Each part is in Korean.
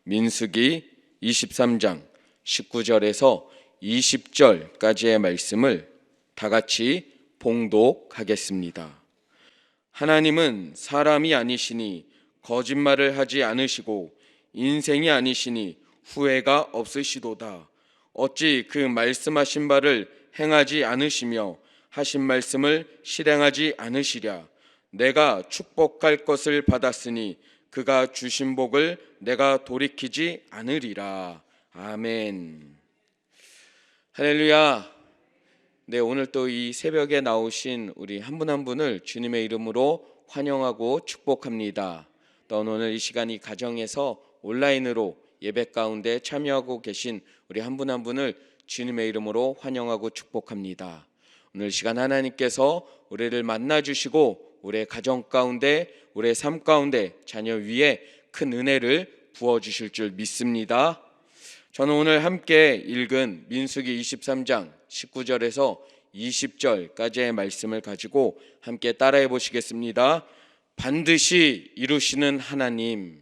민수기 23장 19절에서 20절까지의 말씀을 다 같이 봉독하겠습니다. 하나님은 사람이 아니시니 거짓말을 하지 않으시고 인생이 아니시니 후회가 없으시도다. 어찌 그 말씀하신 바를 행하지 않으시며 하신 말씀을 실행하지 않으시랴. 내가 축복할 것을 받았으니 그가 주신 복을 내가 돌이키지 않으리라. 아멘. 할렐루야. 네, 오늘 또 이 새벽에 나오신 우리 한 분 한 분을 주님의 이름으로 환영하고 축복합니다. 또 오늘 이 시간 이 가정에서 온라인으로 예배 가운데 참여하고 계신 우리 한 분 한 분을 주님의 이름으로 환영하고 축복합니다. 오늘 시간 하나님께서 우리를 만나주시고 우리의 가정 가운데, 우리의 삶 가운데, 자녀 위에 큰 은혜를 부어주실 줄 믿습니다. 저는 오늘 함께 읽은 민수기 23장 19절에서 20절까지의 말씀을 가지고 함께 따라해 보시겠습니다. 반드시 이루시는 하나님.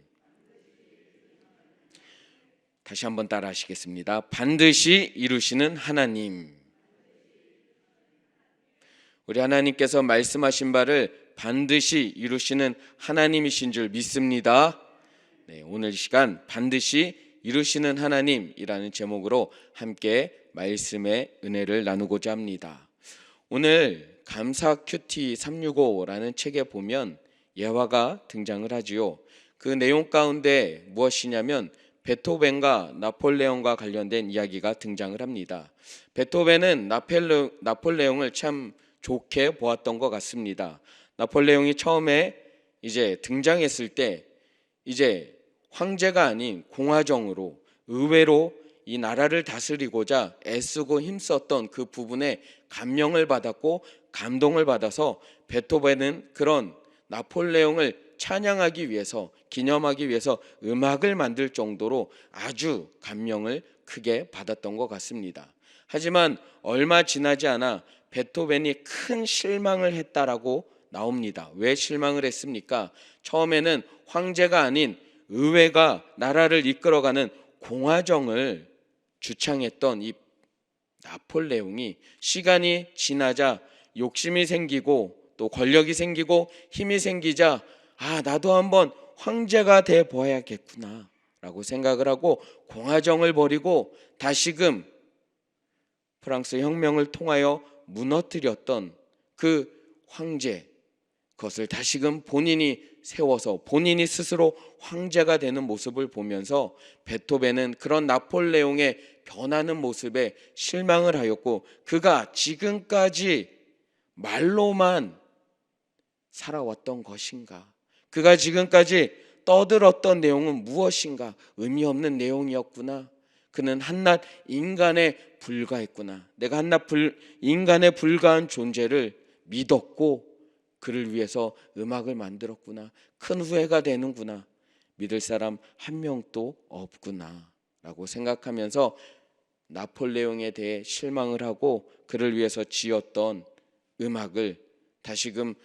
다시 한번 따라 하시겠습니다. 반드시 이루시는 하나님. 우리 하나님께서 말씀하신 바를 반드시 이루시는 하나님이신 줄 믿습니다. 네, 오늘 시간 반드시 이루시는 하나님이라는 제목으로 함께 말씀의 은혜를 나누고자 합니다. 오늘 감사 큐티 365라는 책에 보면 예화가 등장을 하지요. 그 내용 가운데 무엇이냐면 베토벤과 나폴레옹과 관련된 이야기가 등장을 합니다. 베토벤은 나폴레옹을 참 좋게 보았던 것 같습니다. 나폴레옹이 처음에 이제 등장했을 때 이제 황제가 아닌 공화정으로 의회로 이 나라를 다스리고자 애쓰고 힘썼던 그 부분에 감명을 받았고 감동을 받아서 베토벤은 그런 나폴레옹을 찬양하기 위해서, 기념하기 위해서 음악을 만들 정도로 아주 감명을 크게 받았던 것 같습니다. 하지만 얼마 지나지 않아 베토벤이 큰 실망을 했다라고 나옵니다. 왜 실망을 했습니까? 처음에는 황제가 아닌 의회가 나라를 이끌어가는 공화정을 주창했던 이 나폴레옹이 시간이 지나자 욕심이 생기고 또 권력이 생기고 힘이 생기자 나도 한번 황제가 돼 보아야겠구나 라고 생각을 하고 공화정을 버리고 다시금 프랑스 혁명을 통하여 무너뜨렸던 그 황제, 그것을 다시금 본인이 세워서 본인이 스스로 황제가 되는 모습을 보면서 베토벤은 그런 나폴레옹의 변하는 모습에 실망을 하였고, 그가 지금까지 말로만 살아왔던 것인가, 그가 지금까지 떠들었던 내용은 무엇인가, 의미 없는 내용이었구나. 그는 한낱 인간에 불과했구나. 내가 한낱 인간에 불과한 존재를 믿었고 그를 위해서 음악을 만들었구나. 큰 후회가 되는구나. 믿을 사람 한 명도 없구나 라고 생각하면서 나폴레옹에 대해 실망을 하고 그를 위해서 지었던 음악을 다시금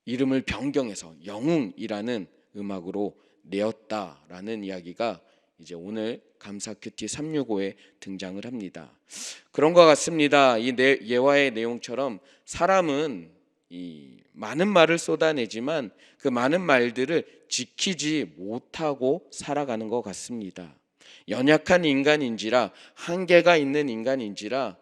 이름을 변경해서 영웅이라는 음악으로 내었다라는 이야기가 이제 오늘 감사 큐티 365에 등장을 합니다. 그런 것 같습니다. 이 예화의 내용처럼 사람은 이 많은 말을 쏟아내지만 그 많은 말들을 지키지 못하고 살아가는 것 같습니다. 연약한 인간인지라, 한계가 있는 인간인지라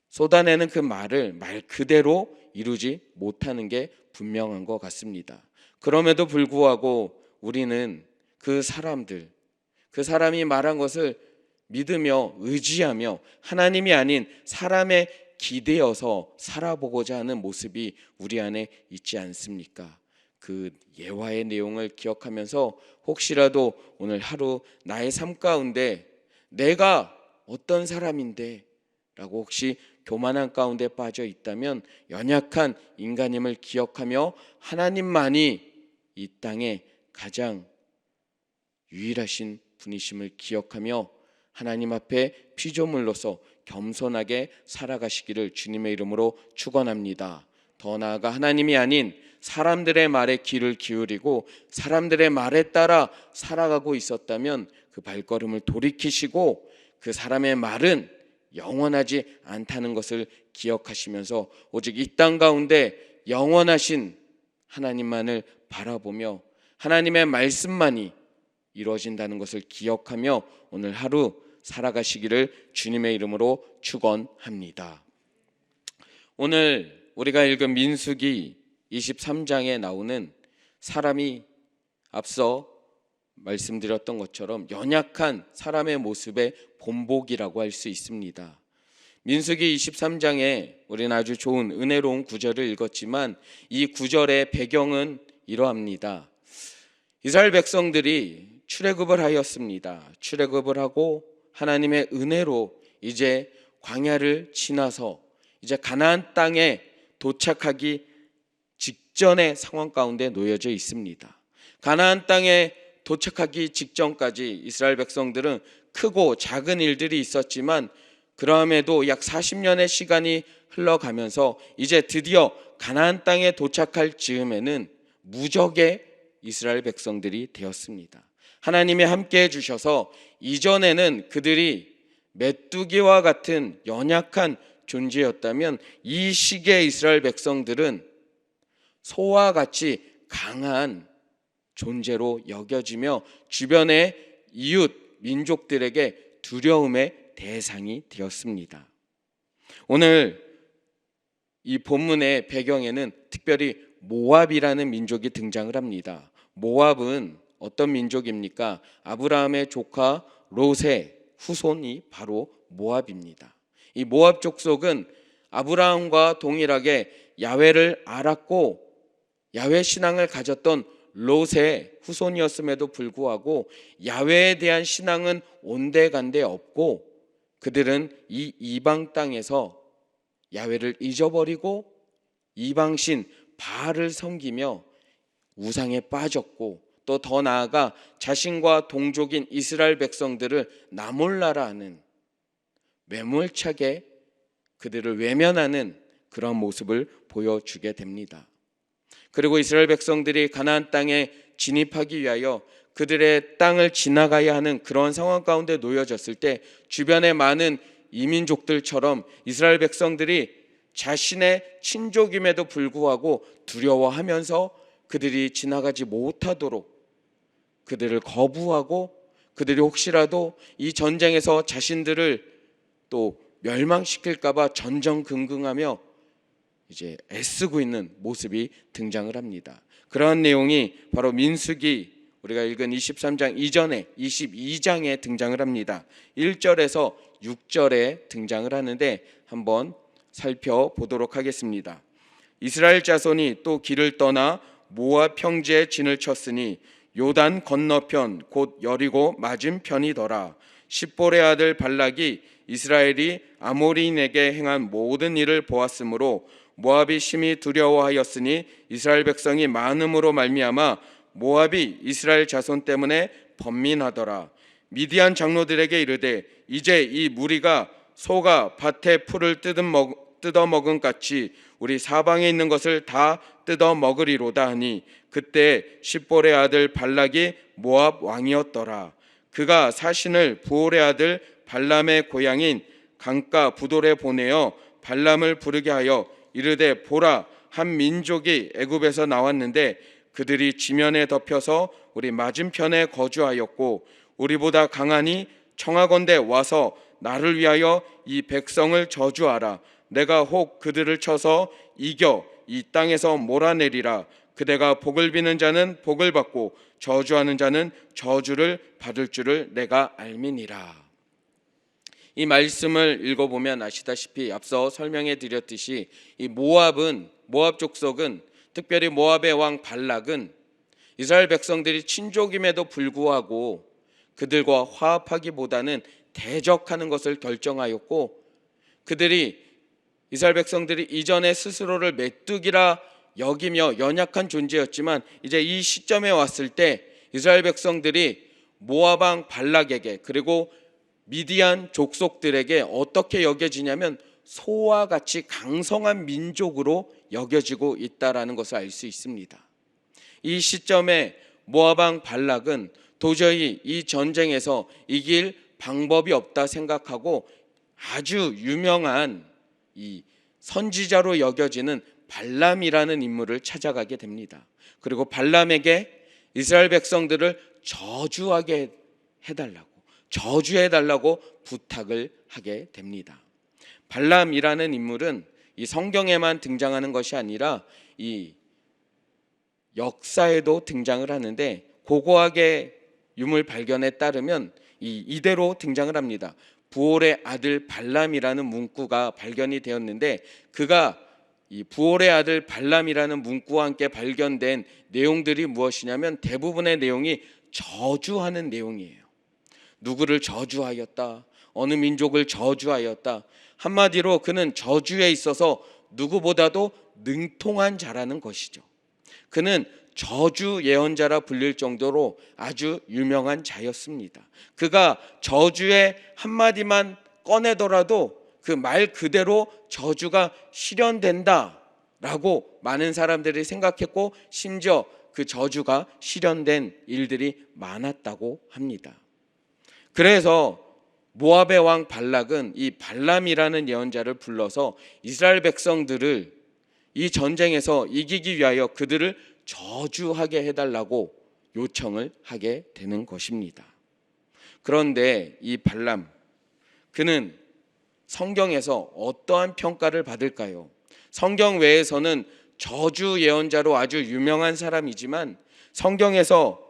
쏟아내는 그 말을 말 그대로 이루지 못하는 게 분명한 것 같습니다. 그럼에도 불구하고 우리는 그 사람이 말한 것을 믿으며 의지하며 하나님이 아닌 사람의 기대어서 살아보고자 하는 모습이 우리 안에 있지 않습니까? 그 예화의 내용을 기억하면서 혹시라도 오늘 하루 나의 삶 가운데 내가 어떤 사람인데 라고 혹시 교만한 가운데 빠져 있다면 연약한 인간임을 기억하며 하나님만이 이 땅에 가장 유일하신 분이심을 기억하며 하나님 앞에 피조물로서 겸손하게 살아가시기를 주님의 이름으로 축원합니다. 더 나아가 하나님이 아닌 사람들의 말에 귀를 기울이고 사람들의 말에 따라 살아가고 있었다면 그 발걸음을 돌이키시고 그 사람의 말은 영원하지 않다는 것을 기억하시면서 오직 이 땅 가운데 영원하신 하나님만을 바라보며 하나님의 말씀만이 이루어진다는 것을 기억하며 오늘 하루 살아가시기를 주님의 이름으로 축원합니다. 오늘 우리가 읽은 민수기 23장에 나오는 사람이 앞서 말씀드렸던 것처럼 연약한 사람의 모습의 본보기라고 할 수 있습니다. 민수기 23장에 우리는 아주 좋은 은혜로운 구절을 읽었지만 이 구절의 배경은 이러합니다. 이스라엘 백성들이 출애굽을 하였습니다. 출애굽을 하고 하나님의 은혜로 이제 광야를 지나서 이제 가나안 땅에 도착하기 직전의 상황 가운데 놓여져 있습니다. 가나안 땅에 도착하기 직전까지 이스라엘 백성들은 크고 작은 일들이 있었지만 그럼에도 약 40년의 시간이 흘러가면서 이제 드디어 가나안 땅에 도착할 즈음에는 무적의 이스라엘 백성들이 되었습니다. 하나님이 함께해 주셔서 이전에는 그들이 메뚜기와 같은 연약한 존재였다면 이 시기의 이스라엘 백성들은 소와 같이 강한 존재로 여겨지며 주변의 이웃 민족들에게 두려움의 대상이 되었습니다. 오늘 이 본문의 배경에는 특별히 모압이라는 민족이 등장을 합니다. 모압은 어떤 민족입니까? 아브라함의 조카 롯의 후손이 바로 모압입니다. 이 모압 족속은 아브라함과 동일하게 야훼를 알았고 야훼 신앙을 가졌던 롯의 후손이었음에도 불구하고 야훼에 대한 신앙은 온데간데 없고 그들은 이 이방 땅에서 야훼를 잊어버리고 이방신 바알을 섬기며 우상에 빠졌고 또 더 나아가 자신과 동족인 이스라엘 백성들을 나몰라라 하는 매몰차게 그들을 외면하는 그런 모습을 보여주게 됩니다. 그리고 이스라엘 백성들이 가나안 땅에 진입하기 위하여 그들의 땅을 지나가야 하는 그런 상황 가운데 놓여졌을 때 주변의 많은 이민족들처럼 이스라엘 백성들이 자신의 친족임에도 불구하고 두려워하면서 그들이 지나가지 못하도록 그들을 거부하고 그들이 혹시라도 이 전쟁에서 자신들을 또 멸망시킬까봐 전전긍긍하며 이제 애쓰고 있는 모습이 등장을 합니다. 그러한 내용이 바로 민수기 우리가 읽은 23장 이전에 22장에 등장을 합니다. 1절에서 6절에 등장을 하는데 한번 살펴보도록 하겠습니다. 이스라엘 자손이 또 길을 떠나 모압 평지에 진을 쳤으니 요단 건너편 곧 여리고 맞은편이더라. 십볼의 아들 발락이 이스라엘이 아모리인에게 행한 모든 일을 보았으므로 모압이 심히 두려워하였으니 이스라엘 백성이 많음으로 말미암아 모압이 이스라엘 자손 때문에 번민하더라. 미디안 장로들에게 이르되 이제 이 무리가 소가 밭에 풀을 뜯어 먹은 같이 우리 사방에 있는 것을 다 뜯어 먹으리로다 하니 그때 십볼의 아들 발락이 모압 왕이었더라. 그가 사신을 부올의 아들 발람의 고향인 강가 부돌에 보내어 발람을 부르게 하여 이르되 보라 한 민족이 애굽에서 나왔는데 그들이 지면에 덮여서 우리 맞은편에 거주하였고 우리보다 강하니 청하건대 와서 나를 위하여 이 백성을 저주하라. 내가 혹 그들을 쳐서 이겨 이 땅에서 몰아내리라. 그대가 복을 비는 자는 복을 받고 저주하는 자는 저주를 받을 줄을 내가 알미니라. 이 말씀을 읽어보면 아시다시피 앞서 설명해 드렸듯이 이 모압 족속은 특별히 모압의 왕 발락은 이스라엘 백성들이 친족임에도 불구하고 그들과 화합하기보다는 대적하는 것을 결정하였고 이스라엘 백성들이 이전에 스스로를 메뚜기라 여기며 연약한 존재였지만 이제 이 시점에 왔을 때 이스라엘 백성들이 모압 왕 발락에게 그리고 미디안 족속들에게 어떻게 여겨지냐면 소와 같이 강성한 민족으로 여겨지고 있다라는 것을 알 수 있습니다. 이 시점에 모압 왕 발락은 도저히 이 전쟁에서 이길 방법이 없다 생각하고 아주 유명한 이 선지자로 여겨지는 발람이라는 인물을 찾아가게 됩니다. 그리고 발람에게 이스라엘 백성들을 저주하게 해달라고, 저주해달라고 부탁을 하게 됩니다. 발람이라는 인물은 이 성경에만 등장하는 것이 아니라 이 역사에도 등장을 하는데, 고고학의 유물 발견에 따르면 이대로 등장을 합니다. 부올의 아들 발람이라는 문구가 발견이 되었는데, 그가 이 부올의 아들 발람이라는 문구와 함께 발견된 내용들이 무엇이냐면 대부분의 내용이 저주하는 내용이에요. 누구를 저주하였다, 어느 민족을 저주하였다. 한마디로 그는 저주에 있어서 누구보다도 능통한 자라는 것이죠. 그는 저주 예언자라 불릴 정도로 아주 유명한 자였습니다. 그가 저주의 한마디만 꺼내더라도 그 말 그대로 저주가 실현된다라고 많은 사람들이 생각했고, 심지어 그 저주가 실현된 일들이 많았다고 합니다. 그래서 모압의 왕 발락은 이 발람이라는 예언자를 불러서 이스라엘 백성들을 이 전쟁에서 이기기 위하여 그들을 저주하게 해달라고 요청을 하게 되는 것입니다. 그런데 이 발람, 그는 성경에서 어떠한 평가를 받을까요? 성경 외에서는 저주 예언자로 아주 유명한 사람이지만 성경에서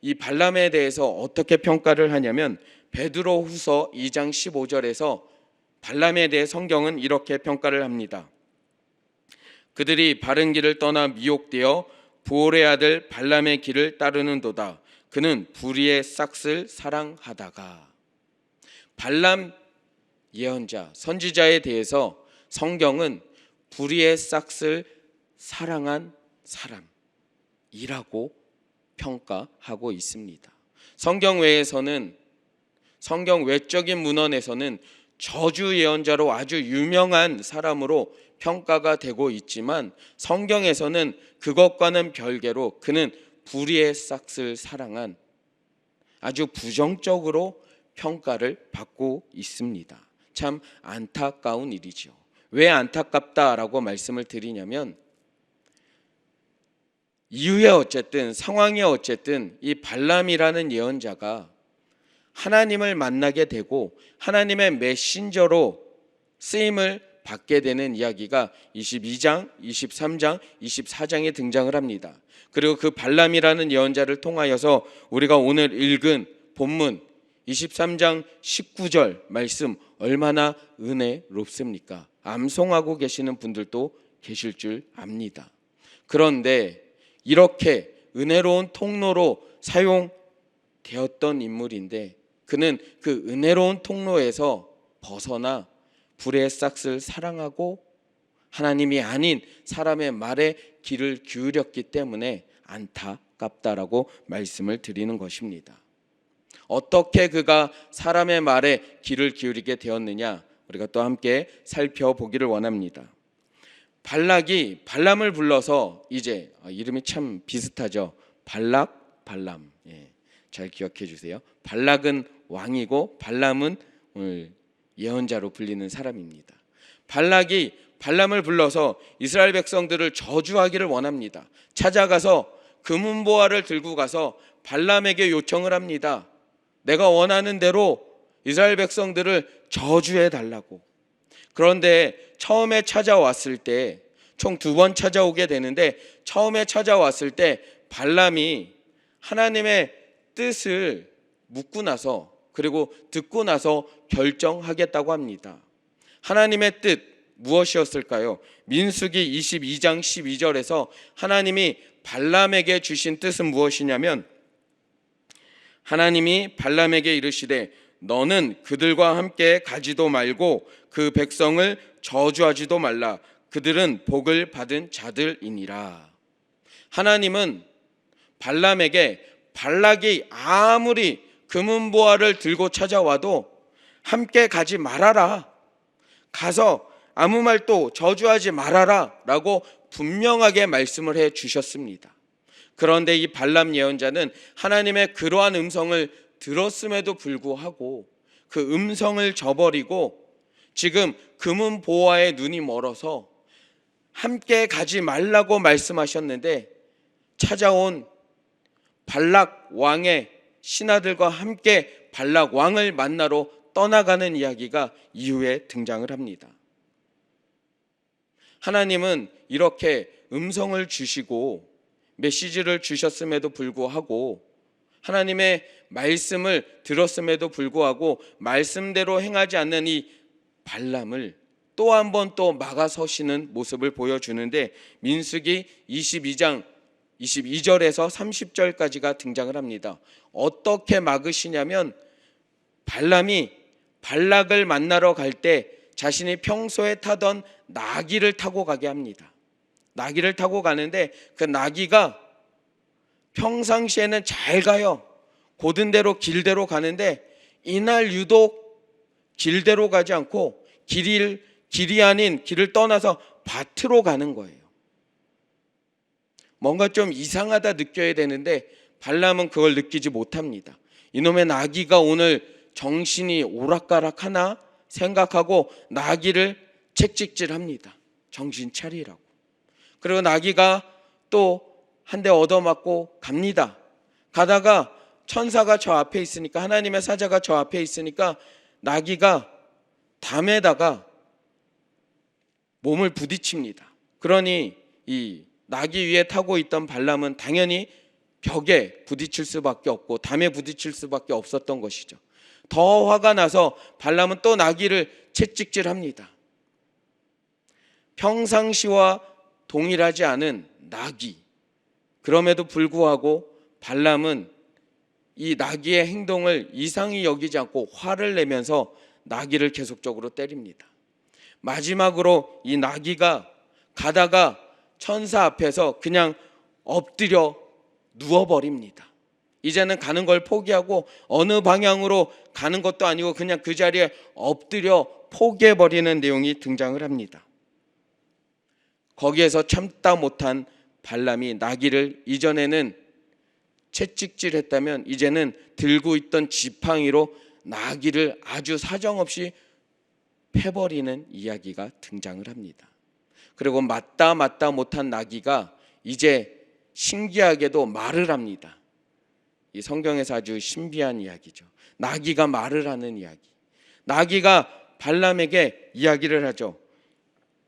이 발람에 대해서 어떻게 평가를 하냐면 베드로 후서 2장 15절에서 발람에 대해 성경은 이렇게 평가를 합니다. 그들이 바른 길을 떠나 미혹되어 부올의 아들 발람의 길을 따르는도다. 그는 불의의 싹을 사랑하다가. 발람 예언자, 선지자에 대해서 성경은 불의의 싹을 사랑한 사람이라고 평가하고 있습니다. 성경 외에서는, 성경 외적인 문헌에서는 저주 예언자로 아주 유명한 사람으로 평가가 되고 있지만 성경에서는 그것과는 별개로 그는 불의의 싹을 사랑한, 아주 부정적으로 평가를 받고 있습니다. 참 안타까운 일이죠. 왜 안타깝다라고 말씀을 드리냐면 이후에 어쨌든 상황이 어쨌든 이 발람이라는 예언자가 하나님을 만나게 되고 하나님의 메신저로 쓰임을 받게 되는 이야기가 22장, 23장, 24장에 등장을 합니다. 그리고 그 발람이라는 예언자를 통하여서 우리가 오늘 읽은 본문 23장 19절 말씀 얼마나 은혜롭습니까? 암송하고 계시는 분들도 계실 줄 압니다. 그런데 이렇게 은혜로운 통로로 사용되었던 인물인데 그는 그 은혜로운 통로에서 벗어나 불의 싹을 사랑하고 하나님이 아닌 사람의 말에 귀를 기울였기 때문에 안타깝다라고 말씀을 드리는 것입니다. 어떻게 그가 사람의 말에 귀를 기울이게 되었느냐, 우리가 또 함께 살펴보기를 원합니다. 발락이 발람을 불러서 이제 이름이 참 비슷하죠. 발락, 발람. 잘 기억해 주세요. 발락은 왕이고 발람은 오늘 예언자로 불리는 사람입니다. 발락이 발람을 불러서 이스라엘 백성들을 저주하기를 원합니다. 찾아가서 금은보화를 들고 가서 발람에게 요청을 합니다. 내가 원하는 대로 이스라엘 백성들을 저주해 달라고. 그런데 처음에 찾아왔을 때, 총 2번 찾아오게 되는데 처음에 찾아왔을 때 발람이 하나님의 뜻을 묻고 나서, 그리고 듣고 나서 결정하겠다고 합니다. 하나님의 뜻 무엇이었을까요? 민수기 22장 12절에서 하나님이 발람에게 주신 뜻은 무엇이냐면, 하나님이 발람에게 이르시되 너는 그들과 함께 가지도 말고 그 백성을 저주하지도 말라. 그들은 복을 받은 자들이니라. 하나님은 발람에게 발락이 아무리 금은보화를 들고 찾아와도 함께 가지 말아라. 가서 아무 말도 저주하지 말아라 라고 분명하게 말씀을 해 주셨습니다. 그런데 이 발람 예언자는 하나님의 그러한 음성을 들었음에도 불구하고 그 음성을 저버리고 지금 금은 보화의 눈이 멀어서 함께 가지 말라고 말씀하셨는데 찾아온 발락 왕의 신하들과 함께 발락 왕을 만나러 떠나가는 이야기가 이후에 등장을 합니다. 하나님은 이렇게 음성을 주시고 메시지를 주셨음에도 불구하고 하나님의 말씀을 들었음에도 불구하고 말씀대로 행하지 않는 이 발람을 또 한 번 또 막아서시는 모습을 보여주는데 민수기 22장 22절에서 30절까지가 등장을 합니다. 어떻게 막으시냐면 발람이 발락을 만나러 갈 때 자신이 평소에 타던 나귀를 타고 가게 합니다. 나귀를 타고 가는데 그 나귀가 평상시에는 잘 가요. 고든 대로 길대로 가는데 이날 유독 길대로 가지 않고 길이 아닌 길을 떠나서 밭으로 가는 거예요. 뭔가 좀 이상하다 느껴야 되는데 발람은 그걸 느끼지 못합니다. 이놈의 나귀가 오늘 정신이 오락가락하나 생각하고 나귀를 채찍질합니다. 정신 차리라고. 그리고 나귀가 또 한 대 얻어맞고 갑니다. 가다가 천사가 저 앞에 있으니까 하나님의 사자가 저 앞에 있으니까 나귀가 담에다가 몸을 부딪힙니다. 그러니 이 나귀 위에 타고 있던 발람은 당연히 벽에 부딪힐 수밖에 없고 담에 부딪힐 수밖에 없었던 것이죠. 더 화가 나서 발람은 또 나귀를 채찍질합니다. 평상시와 동일하지 않은 나귀. 그럼에도 불구하고 발람은 이 나귀의 행동을 이상히 여기지 않고 화를 내면서 나귀를 계속적으로 때립니다. 마지막으로 이 나귀가 가다가 천사 앞에서 그냥 엎드려 누워버립니다. 이제는 가는 걸 포기하고 어느 방향으로 가는 것도 아니고 그냥 그 자리에 엎드려 포기해버리는 내용이 등장을 합니다. 거기에서 참다 못한 발람이 나귀를 이전에는 채찍질했다면 이제는 들고 있던 지팡이로 나귀를 아주 사정없이 패버리는 이야기가 등장을 합니다. 그리고 맞다 못한 나귀가 이제 신기하게도 말을 합니다. 이 성경에서 아주 신비한 이야기죠. 나귀가 말을 하는 이야기. 나귀가 발람에게 이야기를 하죠.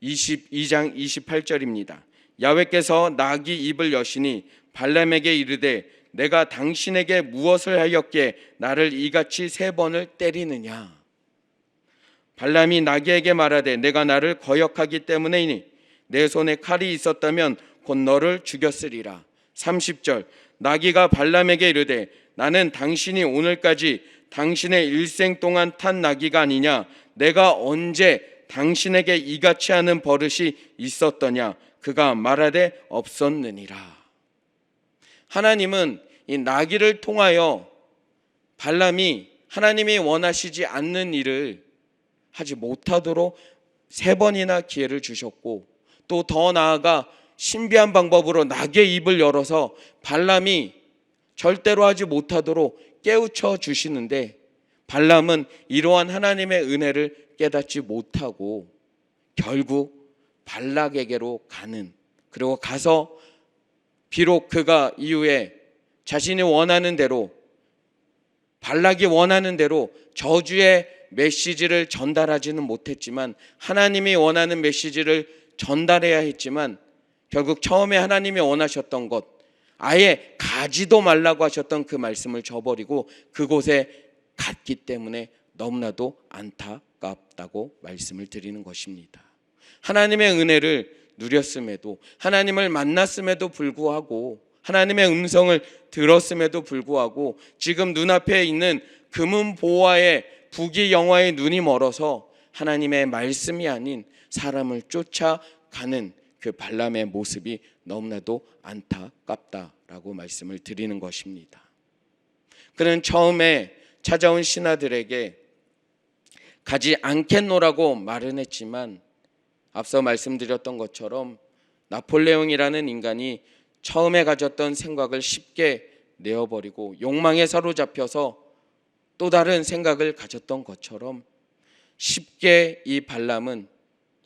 22장 28절입니다. 야훼께서 나귀 입을 여시니 발람에게 이르되 내가 당신에게 무엇을 하였기에 나를 이같이 3번을 때리느냐. 발람이 나귀에게 말하되 내가 나를 거역하기 때문이니 내 손에 칼이 있었다면 곧 너를 죽였으리라. 30절 나귀가 발람에게 이르되 나는 당신이 오늘까지 당신의 일생 동안 탄 나귀가 아니냐. 내가 언제 당신에게 이같이 하는 버릇이 있었더냐. 그가 말하되 없었느니라. 하나님은 이 나귀를 통하여 발람이 하나님이 원하시지 않는 일을 하지 못하도록 3번이나 기회를 주셨고 또 더 나아가 신비한 방법으로 나귀의 입을 열어서 발람이 절대로 하지 못하도록 깨우쳐 주시는데 발람은 이러한 하나님의 은혜를 깨닫지 못하고 결국 발락에게로 가는, 그리고 가서 비록 그가 이후에 자신이 원하는 대로 발락이 원하는 대로 저주의 메시지를 전달하지는 못했지만 하나님이 원하는 메시지를 전달해야 했지만 결국 처음에 하나님이 원하셨던 것, 아예 가지도 말라고 하셨던 그 말씀을 저버리고 그곳에 갔기 때문에 너무나도 안타깝다고 말씀을 드리는 것입니다. 하나님의 은혜를 누렸음에도, 하나님을 만났음에도 불구하고, 하나님의 음성을 들었음에도 불구하고 지금 눈앞에 있는 금은 보화의 부귀영화의 눈이 멀어서 하나님의 말씀이 아닌 사람을 쫓아가는 그 발람의 모습이 너무나도 안타깝다라고 말씀을 드리는 것입니다. 그는 처음에 찾아온 신하들에게 가지 않겠노라고 말은 했지만 앞서 말씀드렸던 것처럼 나폴레옹이라는 인간이 처음에 가졌던 생각을 쉽게 내어버리고 욕망에 사로잡혀서 또 다른 생각을 가졌던 것처럼 쉽게 이 발람은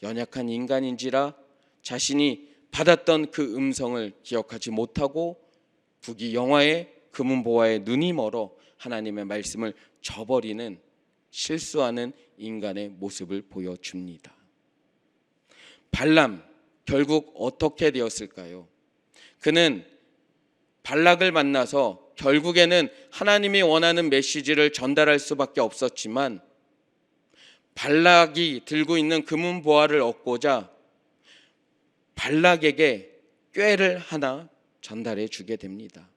연약한 인간인지라 자신이 받았던 그 음성을 기억하지 못하고 부귀영화의 금은보화에 눈이 멀어 하나님의 말씀을 저버리는 실수하는 인간의 모습을 보여줍니다. 발람 결국 어떻게 되었을까요? 그는 발락을 만나서 결국에는 하나님이 원하는 메시지를 전달할 수밖에 없었지만 발락이 들고 있는 금은보화를 얻고자 발락에게 꾀를 하나 전달해 주게 됩니다.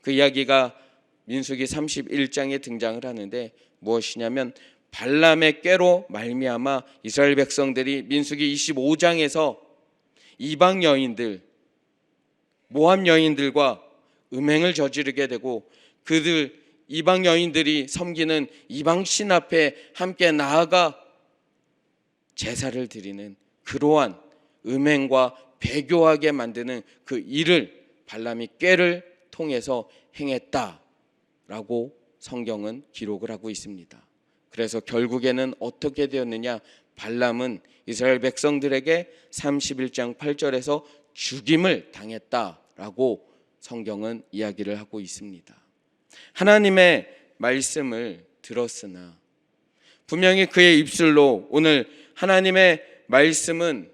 그 이야기가 민수기 31장에 등장을 하는데 무엇이냐면 발람의 꾀로 말미암아 이스라엘 백성들이 민수기 25장에서 이방 여인들, 모압 여인들과 음행을 저지르게 되고 그들 이방 여인들이 섬기는 이방 신 앞에 함께 나아가 제사를 드리는 그러한 음행과 배교하게 만드는 그 일을 발람이 꾀를 통해서 행했다라고 성경은 기록을 하고 있습니다. 그래서 결국에는 어떻게 되었느냐? 발람은 이스라엘 백성들에게 31장 8절에서 죽임을 당했다라고 성경은 이야기를 하고 있습니다. 하나님의 말씀을 들었으나 분명히 그의 입술로 오늘 하나님의 말씀은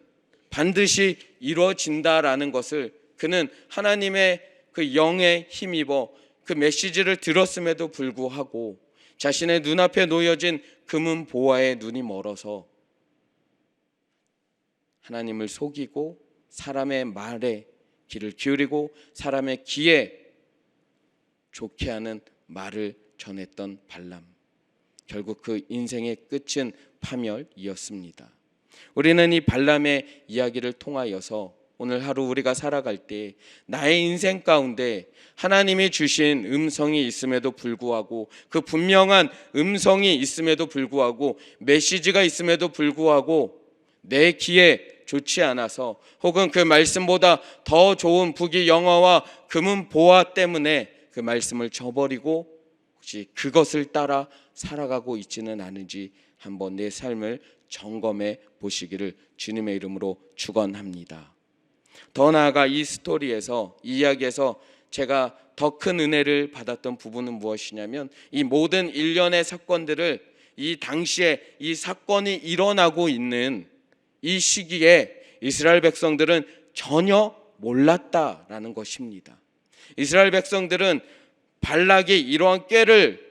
반드시 이루어진다라는 것을 그는 하나님의 그 영에 힘입어 그 메시지를 들었음에도 불구하고 자신의 눈앞에 놓여진 금은 보화에 눈이 멀어서 하나님을 속이고 사람의 말에 귀를 기울이고 사람의 귀에 좋게 하는 말을 전했던 발람. 결국 그 인생의 끝은 파멸이었습니다. 우리는 이 발람의 이야기를 통하여서 오늘 하루 우리가 살아갈 때 나의 인생 가운데 하나님이 주신 음성이 있음에도 불구하고 그 분명한 음성이 있음에도 불구하고 메시지가 있음에도 불구하고 내 귀에 좋지 않아서 혹은 그 말씀보다 더 좋은 부귀영화와 금은 보화 때문에 그 말씀을 저버리고 혹시 그것을 따라 살아가고 있지는 않은지 한번 내 삶을 점검해 보시기를 주님의 이름으로 축원합니다. 더 나아가 이 스토리에서 이 이야기에서 제가 더 큰 은혜를 받았던 부분은 무엇이냐면 이 모든 일련의 사건들을 이 당시에 이 사건이 일어나고 있는 이 시기에 이스라엘 백성들은 전혀 몰랐다라는 것입니다. 이스라엘 백성들은 발락이 이러한 꾀를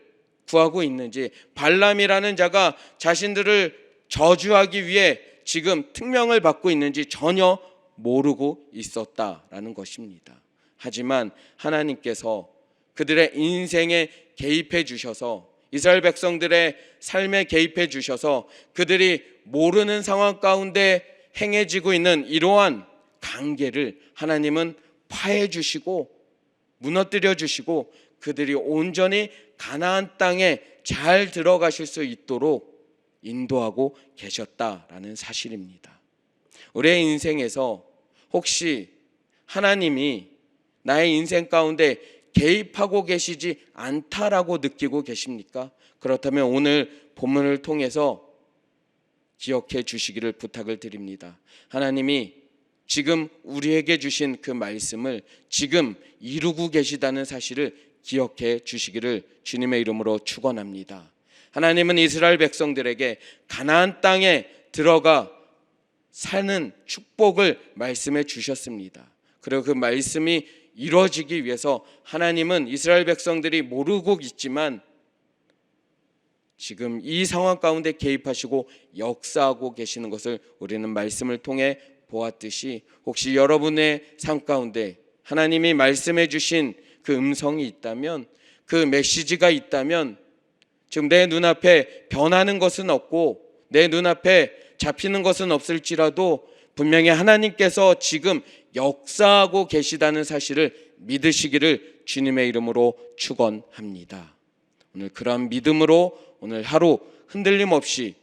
구하고 있는지 발람이라는 자가 자신들을 저주하기 위해 지금 특명을 받고 있는지 전혀 모르고 있었다라는 것입니다. 하지만 하나님께서 그들의 인생에 개입해 주셔서 이스라엘 백성들의 삶에 개입해 주셔서 그들이 모르는 상황 가운데 행해지고 있는 이러한 관계를 하나님은 파해 주시고 무너뜨려 주시고 그들이 온전히 가나안 땅에 잘 들어가실 수 있도록 인도하고 계셨다라는 사실입니다. 우리의 인생에서 혹시 하나님이 나의 인생 가운데 개입하고 계시지 않다라고 느끼고 계십니까? 그렇다면 오늘 본문을 통해서 기억해 주시기를 부탁을 드립니다. 하나님이 지금 우리에게 주신 그 말씀을 지금 이루고 계시다는 사실을 기억해 주시기를 주님의 이름으로 축원합니다. 하나님은 이스라엘 백성들에게 가나안 땅에 들어가 사는 축복을 말씀해 주셨습니다. 그리고 그 말씀이 이루어지기 위해서 하나님은 이스라엘 백성들이 모르고 있지만 지금 이 상황 가운데 개입하시고 역사하고 계시는 것을 우리는 말씀을 통해 보았듯이 혹시 여러분의 삶 가운데 하나님이 말씀해 주신 그 음성이 있다면 그 메시지가 있다면 지금 내 눈앞에 변하는 것은 없고 내 눈앞에 잡히는 것은 없을지라도 분명히 하나님께서 지금 역사하고 계시다는 사실을 믿으시기를 주님의 이름으로 축원합니다. 오늘 그러한 믿음으로 오늘 하루 흔들림 없이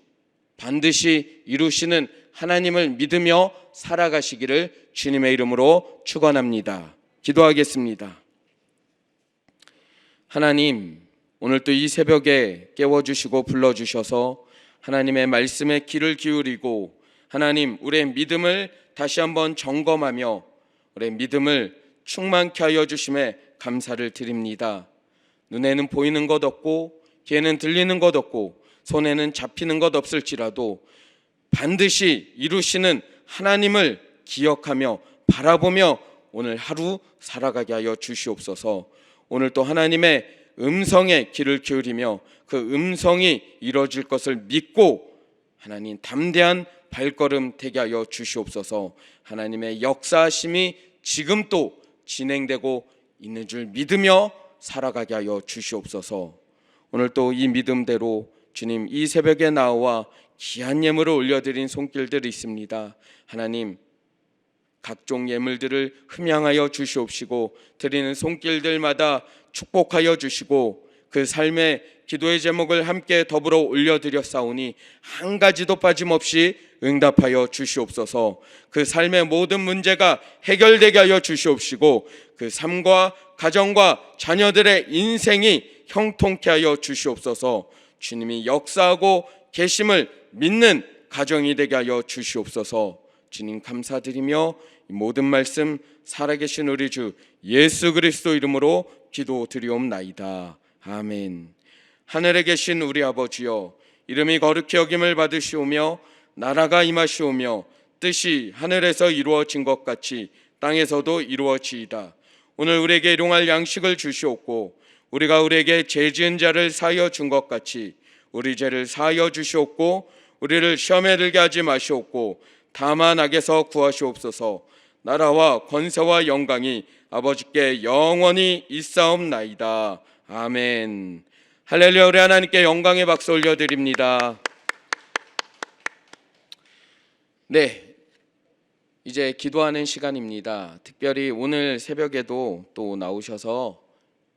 반드시 이루시는 하나님을 믿으며 살아가시기를 주님의 이름으로 축원합니다. 기도하겠습니다. 하나님, 오늘 또 이 새벽에 깨워주시고 불러주셔서 하나님의 말씀에 귀를 기울이고 하나님, 우리의 믿음을 다시 한번 점검하며 우리의 믿음을 충만케 하여 주심에 감사를 드립니다. 눈에는 보이는 것 없고 귀에는 들리는 것 없고 손에는 잡히는 것 없을지라도 반드시 이루시는 하나님을 기억하며 바라보며 오늘 하루 살아가게 하여 주시옵소서. 오늘 또 하나님의 음성에 귀를 기울이며 그 음성이 이루어질 것을 믿고 하나님 담대한 발걸음 되게 하여 주시옵소서. 하나님의 역사하심이 지금 또 진행되고 있는 줄 믿으며 살아가게 하여 주시옵소서. 오늘 또 이 믿음대로 주님, 이 새벽에 나와 귀한 예물을 올려드린 손길들이 있습니다. 하나님, 각종 예물들을 흠양하여 주시옵시고 드리는 손길들마다 축복하여 주시고 그 삶의 기도의 제목을 함께 더불어 올려드렸사오니 한 가지도 빠짐없이 응답하여 주시옵소서. 그 삶의 모든 문제가 해결되게 하여 주시옵시고 그 삶과 가정과 자녀들의 인생이 형통케 하여 주시옵소서. 주님이 역사하고 계심을 믿는 가정이 되게 하여 주시옵소서. 주님 감사드리며 이 모든 말씀 살아계신 우리 주 예수 그리스도 이름으로 기도드리옵나이다. 아멘. 하늘에 계신 우리 아버지여, 이름이 거룩히 여김을 받으시오며 나라가 임하시오며 뜻이 하늘에서 이루어진 것 같이 땅에서도 이루어지이다. 오늘 우리에게 일용할 양식을 주시옵고 우리가 우리에게 죄 지은 자를 사하여 준 것 같이 우리 죄를 사하여 주시옵고 우리를 시험에 들게 하지 마시옵고 다만 악에서 구하시옵소서. 나라와 권세와 영광이 아버지께 영원히 있사옵나이다. 아멘. 할렐루야. 우리 하나님께 영광의 박수 올려드립니다. 네, 이제 기도하는 시간입니다. 특별히 오늘 새벽에도 또 나오셔서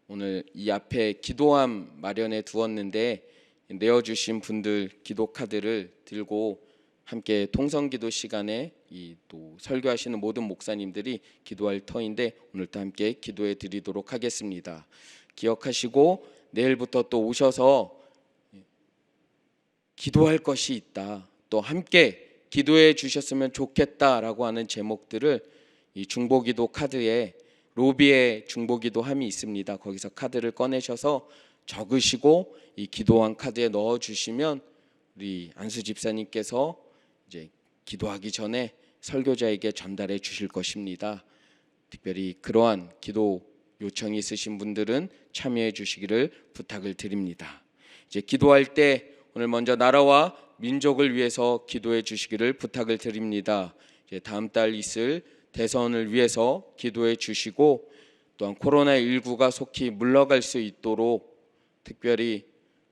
오늘 이 앞에 기도함 마련해 두었는데 내어주신 분들 기도 카드를 들고 함께 통성기도 시간에 이 또 설교하시는 모든 목사님들이 기도할 터인데 오늘도 함께 기도해 드리도록 하겠습니다. 기억하시고 내일부터 또 오셔서 기도할 것이 있다, 또 함께 기도해 주셨으면 좋겠다라고 하는 제목들을 이 중보기도 카드에 로비에 중보기도함이 있습니다. 거기서 카드를 꺼내셔서 적으시고 이 기도한 카드에 넣어주시면 우리 안수 집사님께서 이제 기도하기 전에 설교자에게 전달해 주실 것입니다. 특별히 그러한 기도 요청이 있으신 분들은 참여해 주시기를 부탁을 드립니다. 이제 기도할 때 오늘 먼저 나라와 민족을 위해서 기도해 주시기를 부탁을 드립니다. 이제 다음 달 있을 대선을 위해서 기도해 주시고 또한 코로나19가 속히 물러갈 수 있도록 특별히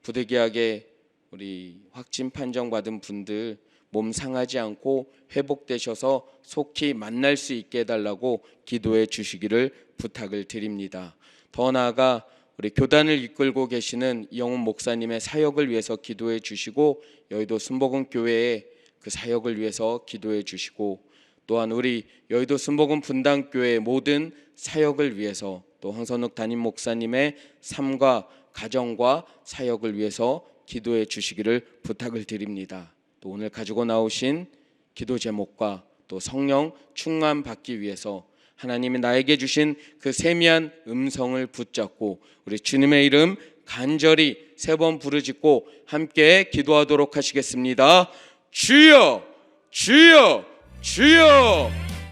부득이하게 우리 확진 판정받은 분들 몸 상하지 않고 회복되셔서 속히 만날 수 있게 해달라고 기도해 주시기를 부탁을 드립니다. 더 나아가 우리 교단을 이끌고 계시는 이영훈 목사님의 사역을 위해서 기도해 주시고 여의도 순복음 교회의 그 사역을 위해서 기도해 주시고 또한 우리 여의도 순복음 분당교회의 모든 사역을 위해서 또 황선욱 담임 목사님의 삶과 가정과 사역을 위해서 기도해 주시기를 부탁을 드립니다. 또 오늘 가지고 나오신 기도 제목과 또 성령 충만 받기 위해서 하나님이 나에게 주신 그 세미한 음성을 붙잡고 우리 주님의 이름 간절히 3번 부르짖고 함께 기도하도록 하시겠습니다. 주여, 주여, 주여.